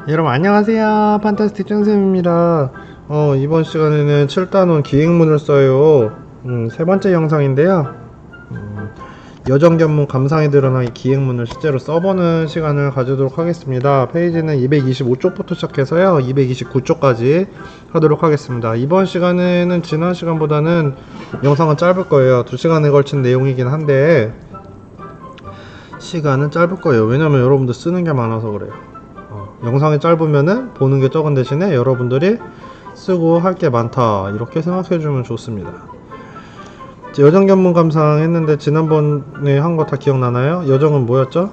여러분 안녕하세요, 판타스틱 쫀쌤입니다. 이번 시간에는 7단원 기획문을 써요. 세 번째 영상인데요. 여정 견문 감상에 드러난 이 기획문을 실제로 써보는 시간을 가지도록 하겠습니다. 페이지는 225쪽부터 시작해서요 229쪽까지 하도록 하겠습니다. 이번 시간에는 지난 시간보다는 영상은 짧을 거예요. 2시간에 걸친 내용이긴 한데 시간은 짧을 거예요. 왜냐면 여러분들 쓰는 게 많아서 그래요. 영상이 짧으면은 보는 게 적은 대신에 여러분들이 쓰고 할 게 많다, 이렇게 생각해 주면 좋습니다. 여정 견문 감상 했는데 지난번에 한 거 다 기억나나요? 여정은 뭐였죠?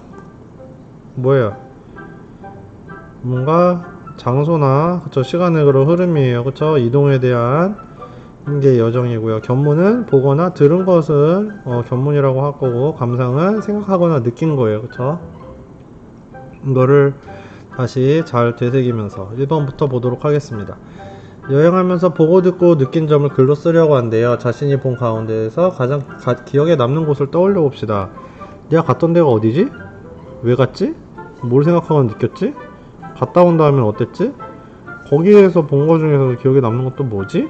뭐예요? 뭔가 장소나 그쵸, 시간의 그런 흐름이에요. 그쵸? 이동에 대한 게 여정이고요. 견문은 보거나 들은 것을 견문이라고 할 거고, 감상은 생각하거나 느낀 거예요. 그쵸? 이거를 다시 잘 되새기면서 1번부터 보도록 하겠습니다. 여행하면서 보고 듣고 느낀 점을 글로 쓰려고 한대요. 자신이 본 가운데에서 가장 기억에 남는 곳을 떠올려 봅시다. 내가 갔던 데가 어디지? 왜 갔지? 뭘 생각하고 느꼈지? 갔다 온 다음에 어땠지? 거기에서 본 거 중에서 기억에 남는 것도 뭐지?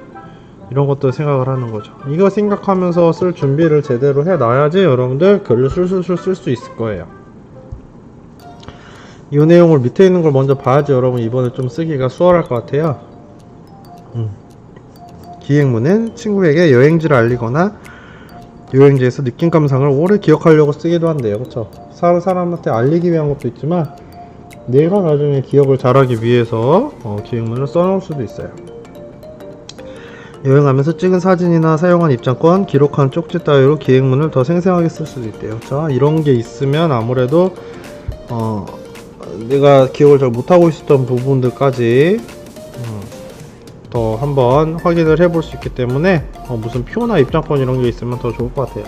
이런 것들 생각을 하는 거죠. 이거 생각하면서 쓸 준비를 제대로 해놔야지 여러분들 글을 술술술 쓸 수 있을 거예요. 이 내용을 밑에 있는 걸 먼저 봐야지 여러분 이번에 좀 쓰기가 수월할 것 같아요. 기획문은 친구에게 여행지를 알리거나 여행지에서 느낀 감상을 오래 기억하려고 쓰기도 한대요. 그쵸? 사람한테 알리기 위한 것도 있지만 내가 나중에 기억을 잘하기 위해서 기획문을 써놓을 수도 있어요. 여행하면서 찍은 사진이나 사용한 입장권, 기록한 쪽지 따위로 기획문을 더 생생하게 쓸 수도 있대요. 자, 이런 게 있으면 아무래도 내가 기억을 잘 못하고 있었던 부분들까지 더 한번 확인을 해볼 수 있기 때문에 무슨 표나 입장권 이런 게 있으면 더 좋을 것 같아요.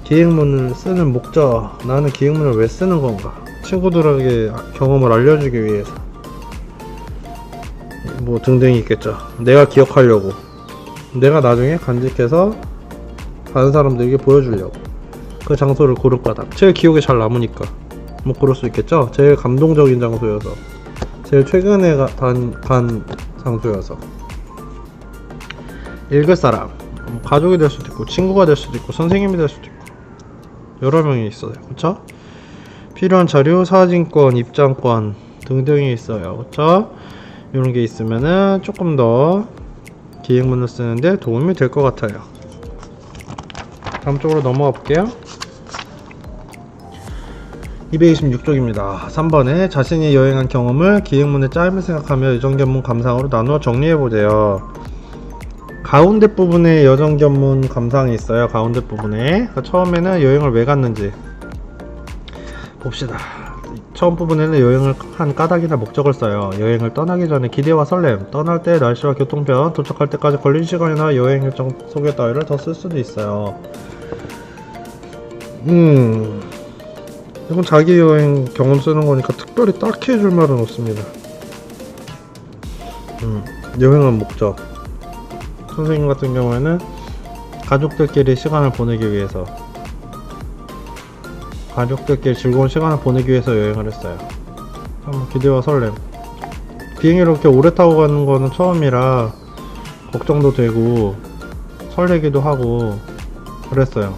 기획문을 쓰는 목적, 나는 기획문을 왜 쓰는 건가, 친구들에게 경험을 알려주기 위해서 뭐 등등이 있겠죠. 내가 기억하려고, 내가 나중에 간직해서 다른 사람들에게 보여주려고, 그 장소를 고를 거다. 제일 기억에 잘 남으니까 뭐 그럴 수 있겠죠. 제일 감동적인 장소여서, 제일 최근에 간 장소여서. 읽을 사람, 가족이 될 수도 있고 친구가 될 수도 있고 선생님이 될 수도 있고 여러 명이 있어요. 그쵸? 필요한 자료, 사진권, 입장권 등등이 있어요. 그쵸? 이런 게 있으면은 조금 더 기획문을 쓰는데 도움이 될 것 같아요. 다음 쪽으로 넘어가 볼게요. 226쪽입니다. 3번에 자신이 여행한 경험을 기획문에 짧게 생각하며 여정 견문 감상으로 나누어 정리해보세요. 가운데 부분에 여정 견문 감상이 있어요. 가운데 부분에 처음에는 여행을 왜 갔는지 봅시다. 처음 부분에는 여행을 한 까닭이나 목적을 써요. 여행을 떠나기 전에 기대와 설렘, 떠날 때 날씨와 교통편, 도착할 때까지 걸린 시간이나 여행 일정 소개 따위를 더 쓸 수도 있어요. 이건 자기 여행 경험 쓰는 거니까 특별히 딱히 해줄 말은 없습니다. 여행은 목적. 선생님 같은 경우에는 가족들끼리 시간을 보내기 위해서, 가족들끼리 즐거운 시간을 보내기 위해서 여행을 했어요. 기대와 설렘. 비행기를 이렇게 오래 타고 가는 거는 처음이라 걱정도 되고 설레기도 하고 그랬어요.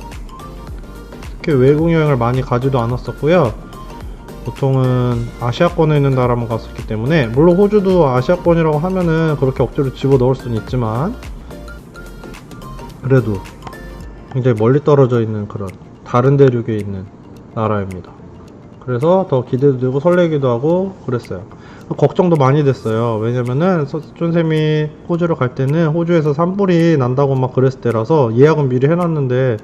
특히 외국 여행을 많이 가지도 않았었고요. 보통은 아시아권에 있는 나라만 갔었기 때문에, 물론 호주도 아시아권이라고 하면은 그렇게 억지로 집어넣을 수는 있지만 그래도 굉장히 멀리 떨어져 있는 그런 다른 대륙에 있는 나라입니다. 그래서 더 기대도 되고 설레기도 하고 그랬어요. 걱정도 많이 됐어요. 왜냐면은 쫀쌤이 호주를 갈 때는 호주에서 산불이 난다고 막 그랬을 때라서 예약은 미리 해놨는데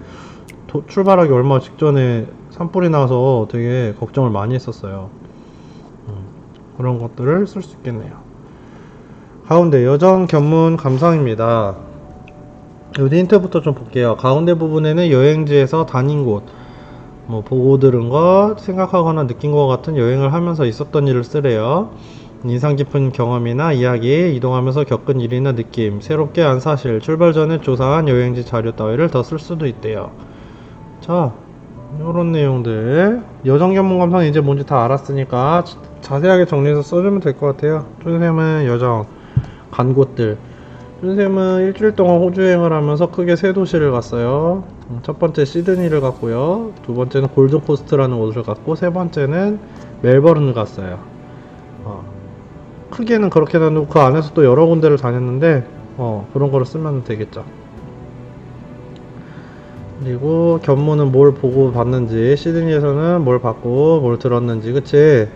출발하기 얼마 직전에 산불이 나서 되게 걱정을 많이 했었어요. 그런 것들을 쓸 수 있겠네요. 가운데 여정 견문 감상입니다. 여기 힌트부터 좀 볼게요. 가운데 부분에는 여행지에서 다닌 곳, 뭐 보고 들은 것, 생각하거나 느낀 것 같은 여행을 하면서 있었던 일을 쓰래요. 인상 깊은 경험이나 이야기, 이동하면서 겪은 일이나 느낌, 새롭게 한 사실, 출발 전에 조사한 여행지 자료 따위를 더 쓸 수도 있대요. 자, 요런 내용들. 여정 견문 감상 이제 뭔지 다 알았으니까 자세하게 정리해서 써주면 될 것 같아요. 쫀쌤은 여정 간 곳들. 쫀쌤은 일주일 동안 호주 여행을 하면서 크게 세 도시를 갔어요. 첫 번째 시드니를 갔고요, 두 번째는 골든코스트라는 곳을 갔고, 세 번째는 멜버른을 갔어요. 크게는 그렇게 나누고 그 안에서 또 여러 군데를 다녔는데 그런 거를 쓰면 되겠죠. 그리고 견문은 뭘 보고 봤는지, 시드니에서는 뭘 봤고 뭘 들었는지, 그치?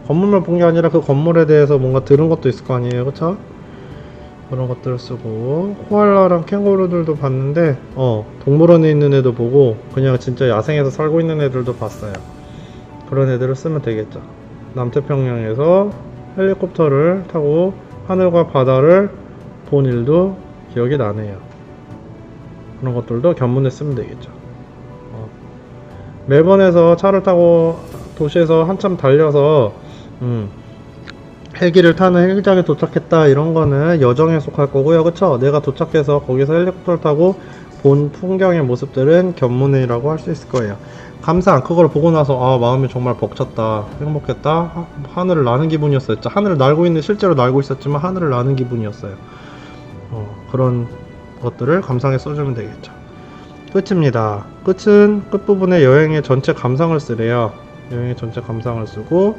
건물만 본 게 아니라 그 건물에 대해서 뭔가 들은 것도 있을 거 아니에요, 그쵸? 그런 것들을 쓰고, 코알라랑 캥거루들도 봤는데 동물원에 있는 애도 보고 그냥 진짜 야생에서 살고 있는 애들도 봤어요. 그런 애들을 쓰면 되겠죠. 남태평양에서 헬리콥터를 타고 하늘과 바다를 본 일도 기억이 나네요. 그런 것들도 견문에 쓰면 되겠죠. 멜번에서 차를 타고 도시에서 한참 달려서 헬기를 타는 헬기장에 도착했다, 이런 거는 여정에 속할 거고요, 그쵸? 내가 도착해서 거기서 헬리콥터를 타고 본 풍경의 모습들은 견문이라고 할 수 있을 거예요. 감상, 그걸 보고 나서 마음이 정말 벅찼다, 행복했다, 하늘을 나는 기분이었어요. 하늘을 날고 있는, 실제로 날고 있었지만 하늘을 나는 기분이었어요. 그런 것들을 감상에 써주면 되겠죠. 끝입니다. 끝은 끝부분에 여행의 전체 감상을 쓰래요. 여행의 전체 감상을 쓰고,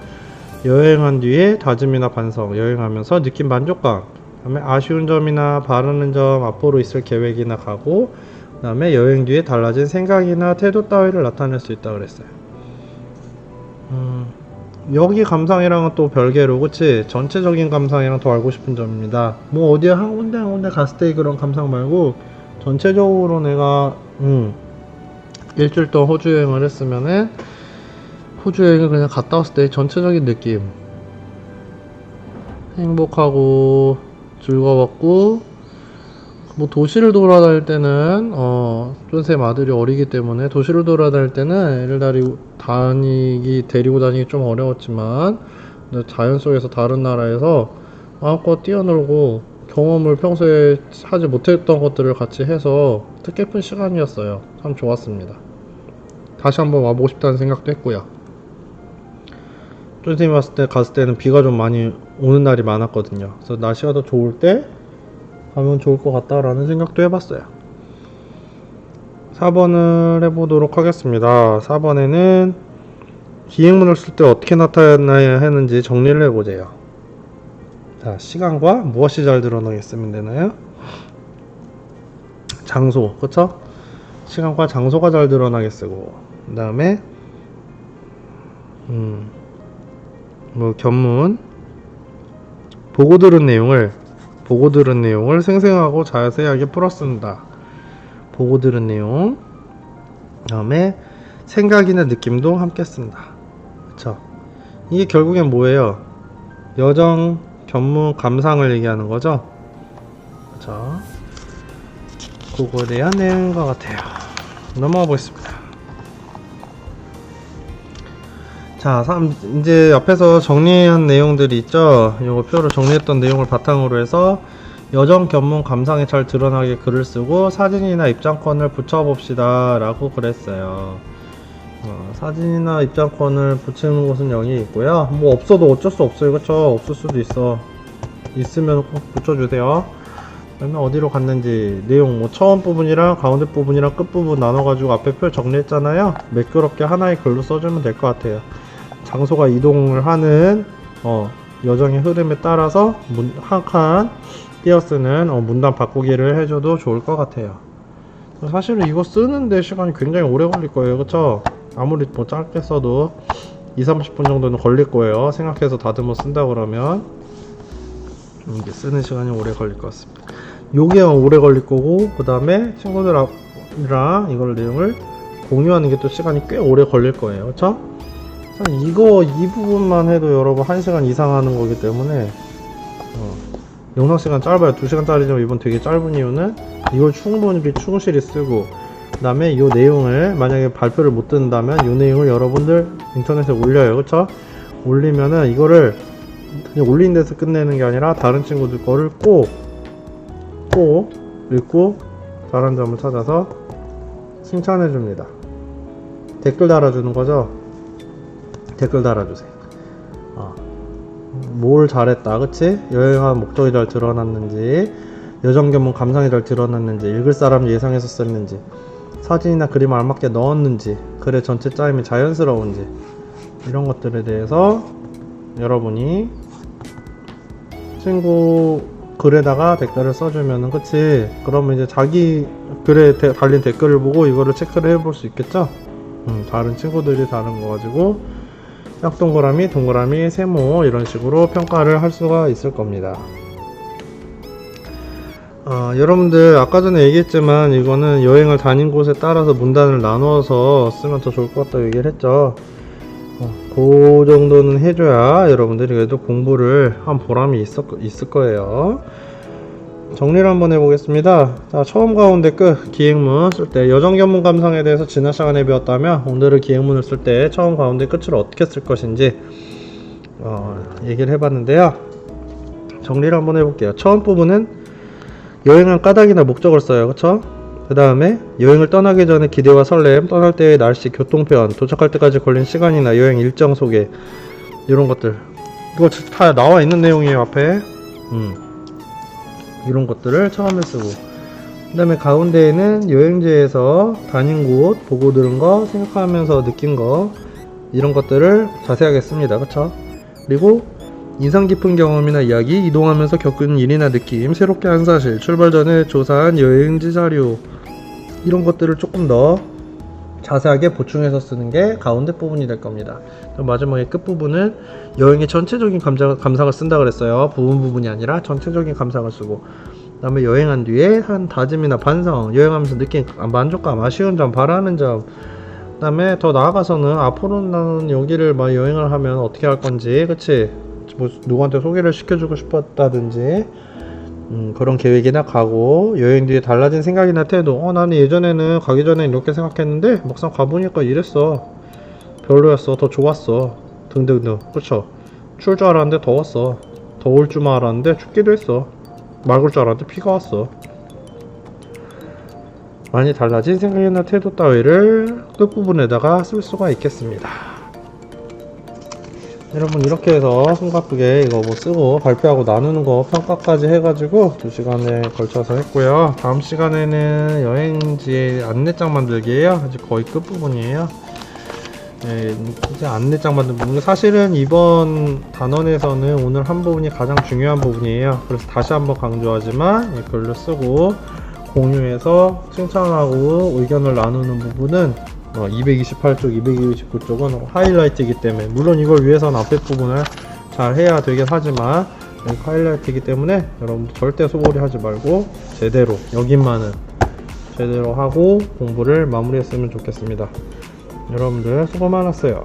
여행한 뒤에 다짐이나 반성, 여행하면서 느낀 만족감, 그 다음에 아쉬운 점이나 바라는 점, 앞으로 있을 계획이나 각오, 그 다음에 여행 뒤에 달라진 생각이나 태도 따위를 나타낼 수 있다고 그랬어요. 여기 감상이랑은 또 별개로, 그치? 전체적인 감상이랑 더 알고 싶은 점입니다. 뭐 어디 한 군데 갔을 때 그런 감상 말고, 전체적으로 내가 일주일 동안 호주 여행을 했으면은 호주 여행을 그냥 갔다 왔을 때 전체적인 느낌, 행복하고 즐거웠고, 뭐 도시를 돌아다닐 때는 쫀쌤 아들이 어리기 때문에 도시를 돌아다닐 때는 애를 데리고 다니기 좀 어려웠지만, 자연 속에서 다른 나라에서 마음껏 뛰어놀고 경험을 평소에 하지 못했던 것들을 같이 해서 뜻깊은 시간이었어요. 참 좋았습니다. 다시 한번 와보고 싶다는 생각도 했고요. 쫀쌤이 갔을 때는 비가 좀 많이 오는 날이 많았거든요. 그래서 날씨가 더 좋을 때 가면 좋을 것 같다라는 생각도 해봤어요. 4번을 해보도록 하겠습니다. 4번에는 기행문을 쓸 때 어떻게 나타나야 하는지 정리를 해보세요. 자, 시간과 무엇이 잘 드러나게 쓰면 되나요? 장소, 그쵸? 시간과 장소가 잘 드러나게 쓰고, 그 다음에 뭐 견문, 보고 들은 내용을 생생하고 자세하게 풀어쓴다. 보고 들은 내용, 그 다음에 생각이나 느낌도 함께 쓴다. 그쵸? 이게 결국엔 뭐예요? 여정, 견문, 감상을 얘기하는 거죠? 그쵸? 그거에 대한 내용인 것 같아요. 넘어가 보겠습니다. 자, 이제 앞에서 정리한 내용들이 있죠? 요거 표로 정리했던 내용을 바탕으로 해서 여정, 견문, 감상이 잘 드러나게 글을 쓰고 사진이나 입장권을 붙여봅시다 라고 그랬어요. 사진이나 입장권을 붙이는 곳은 여기 있고요. 뭐 없어도 어쩔 수 없어요, 그쵸? 없을 수도 있어. 있으면 꼭 붙여주세요. 그러면 어디로 갔는지 내용, 뭐 처음 부분이랑 가운데 부분이랑 끝 부분 나눠가지고 앞에 표 정리했잖아요. 매끄럽게 하나의 글로 써주면 될 것 같아요. 장소가 이동을 하는 여정의 흐름에 따라서 한 칸 띄어쓰는 문단 바꾸기를 해줘도 좋을 것 같아요. 사실은 이거 쓰는데 시간이 굉장히 오래 걸릴 거예요, 그쵸? 아무리 뭐 짧게 써도 20-30분 정도는 걸릴 거예요. 생각해서 다듬어 쓴다 그러면 이게 쓰는 시간이 오래 걸릴 것 같습니다. 요게 오래 걸릴 거고, 그 다음에 친구들이랑 이걸 내용을 공유하는 게 또 시간이 꽤 오래 걸릴 거예요, 그쵸? 이 부분만 해도 여러분 1시간 이상 하는 거기 때문에 영상 시간 짧아요. 2시간짜리지만 이번 되게 짧은 이유는 이걸 충실히 쓰고, 그 다음에 이 내용을 만약에 발표를 못 듣는다면 이 내용을 여러분들 인터넷에 올려요, 그쵸? 올리면은 이거를 그냥 올린 데서 끝내는 게 아니라 다른 친구들 거를 꼭 읽고 잘한 점을 찾아서 칭찬해 줍니다. 댓글 달아주는 거죠. 댓글 달아주세요. 뭘 잘했다, 그치? 여행한 목적이 잘 드러났는지, 여정 견문 감상이 잘 드러났는지, 읽을 사람 예상해서 썼는지, 사진이나 그림 알맞게 넣었는지, 글의 전체 짜임이 자연스러운지, 이런 것들에 대해서 여러분이 친구 글에다가 댓글을 써주면은, 그치? 그러면 이제 자기 글에 달린 댓글을 보고 이거를 체크를 해볼 수 있겠죠? 다른 친구들이 다른 거 가지고 짝동그라미, 동그라미, 세모 이런 식으로 평가를 할 수가 있을 겁니다. 여러분들 아까 전에 얘기했지만 이거는 여행을 다닌 곳에 따라서 문단을 나누어서 쓰면 더 좋을 것 같다고 얘기를 했죠. 그 정도는 해줘야 여러분들이 그래도 공부를 한 보람이 있을 거예요. 정리를 한번 해보겠습니다. 자, 처음 가운데 끝 기행문 쓸 때 여정 견문 감상에 대해서 지난 시간에 배웠다면 오늘은 기행문을 쓸 때 처음 가운데 끝을 어떻게 쓸 것인지 얘기를 해봤는데요. 정리를 한번 해볼게요. 처음 부분은 여행한 까닭이나 목적을 써요. 그쵸? 그 다음에 여행을 떠나기 전에 기대와 설렘, 떠날 때의 날씨, 교통편, 도착할 때까지 걸린 시간이나 여행 일정 소개 이런 것들, 이거 다 나와 있는 내용이에요 앞에. 이런 것들을 처음에 쓰고, 그 다음에 가운데에는 여행지에서 다닌 곳, 보고 들은 거, 생각하면서 느낀 거 이런 것들을 자세하게 씁니다. 그쵸? 그리고 인상 깊은 경험이나 이야기, 이동하면서 겪은 일이나 느낌, 새롭게 한 사실, 출발 전에 조사한 여행지 자료 이런 것들을 조금 더 자세하게 보충해서 쓰는 게 가운데 부분이 될 겁니다. 마지막에 끝부분은 여행의 전체적인 감상을 쓴다 그랬어요. 부분이 아니라 전체적인 감상을 쓰고, 그 다음에 여행한 뒤에 한 다짐이나 반성, 여행하면서 느낀 만족감, 아쉬운 점, 바라는 점, 그 다음에 더 나아가서는 앞으로는 나는 여기를 막 여행을 하면 어떻게 할 건지, 그치? 뭐 누구한테 소개를 시켜주고 싶었다든지 그런 계획이나 각오, 여행 뒤에 달라진 생각이나 태도, 나는 예전에는 가기 전에 이렇게 생각했는데 막상 가보니까 이랬어, 별로였어, 더 좋았어 등등등. 그쵸? 추울 줄 알았는데 더웠어, 더울 줄만 알았는데 춥기도 했어, 맑을 줄 알았는데 비가 왔어. 많이 달라진 생각이나 태도 따위를 끝부분에다가 쓸 수가 있겠습니다. 여러분 이렇게 해서 숨가쁘게 이거 뭐 쓰고 발표하고 나누는 거 평가까지 해가지고 2시간에 걸쳐서 했고요. 다음 시간에는 여행지의 안내장 만들기예요. 아직 거의 끝부분이에요. 네, 이제 안내장 만드는 부분, 사실은 이번 단원에서는 오늘 한 부분이 가장 중요한 부분이에요. 그래서 다시 한번 강조하지만 이 글로 쓰고 공유해서 칭찬하고 의견을 나누는 부분은 228쪽, 229쪽은 하이라이트이기 때문에, 물론 이걸 위해서는 앞에 부분을 잘 해야 되긴 하지만 하이라이트이기 때문에 여러분들 절대 소홀히 하지 말고 제대로, 여기만은 제대로 하고 공부를 마무리했으면 좋겠습니다. 여러분들 수고 많았어요.